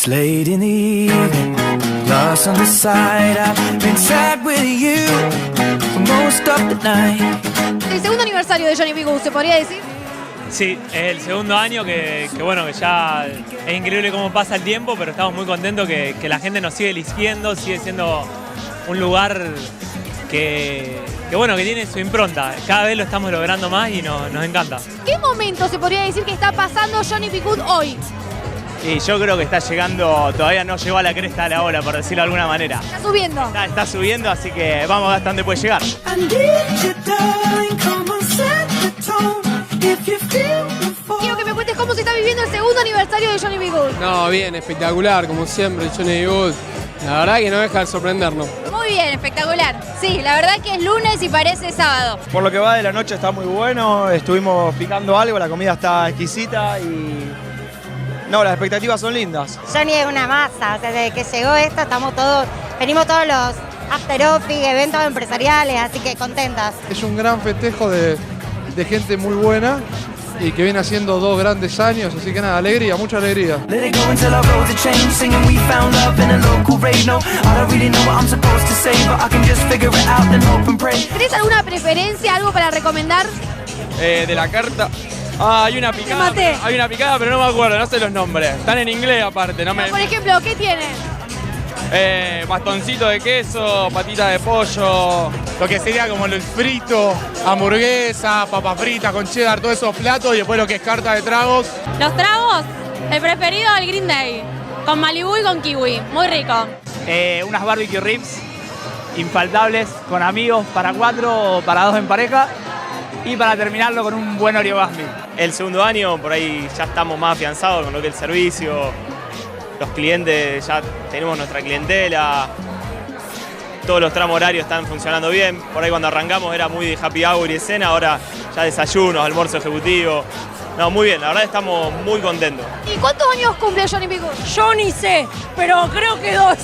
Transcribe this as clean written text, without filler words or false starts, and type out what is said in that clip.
It's late in the evening, lost on the side. I've been sad with you for most of the night. El segundo aniversario de Johnny B. Goode, ¿se podría decir? Sí, es el segundo año que bueno, que ya es increíble cómo pasa el tiempo, pero estamos muy contentos que la gente nos sigue eligiendo, sigue siendo un lugar que bueno, que tiene su impronta. Cada vez lo estamos logrando más y nos encanta. ¿Qué momento se podría decir que está pasando Johnny B. Goode hoy? Y yo creo que está llegando, todavía no llegó a la cresta de la ola, por decirlo de alguna manera. Está subiendo. Está subiendo, así que vamos a ver hasta dónde puede llegar. Quiero que me cuentes cómo se está viviendo el segundo aniversario de Johnny B. Goode. No, bien, espectacular, como siempre, Johnny B. Goode. La verdad que no deja de sorprendernos. Muy bien, espectacular. Sí, la verdad que es lunes y parece sábado. Por lo que va de la noche está muy bueno, estuvimos picando algo, la comida está exquisita y... No, las expectativas son lindas. Johnny es una masa, o sea, desde que llegó esto venimos todos los after office, eventos empresariales, así que contentas. Es un gran festejo de gente muy buena y que viene haciendo 2 grandes años, así que nada, alegría, mucha alegría. ¿Tenés alguna preferencia, algo para recomendar? De la carta... hay una picada. Hay una picada, pero no me acuerdo, no sé los nombres. Están en inglés aparte, no me... Por ejemplo, ¿qué tiene? Bastoncito de queso, patita de pollo. Lo que sería como el frito, hamburguesa, papa frita con cheddar, todos esos platos y después lo que es carta de tragos. Los tragos, el preferido el Green Day, con Malibu y con kiwi, muy rico. Unas barbecue ribs infaltables con amigos para 4 o para 2 en pareja. Y para terminarlo con un buen Oreo Basmi. El segundo año, por ahí ya estamos más afianzados con lo que es el servicio. Los clientes, ya tenemos nuestra clientela. Todos los tramos horarios están funcionando bien. Por ahí cuando arrancamos era muy de happy hour y cena, ahora ya desayunos, almuerzo ejecutivo. No, muy bien, la verdad estamos muy contentos. ¿Y cuántos años cumple Johnny B. Goode? Yo ni sé, pero creo que 2.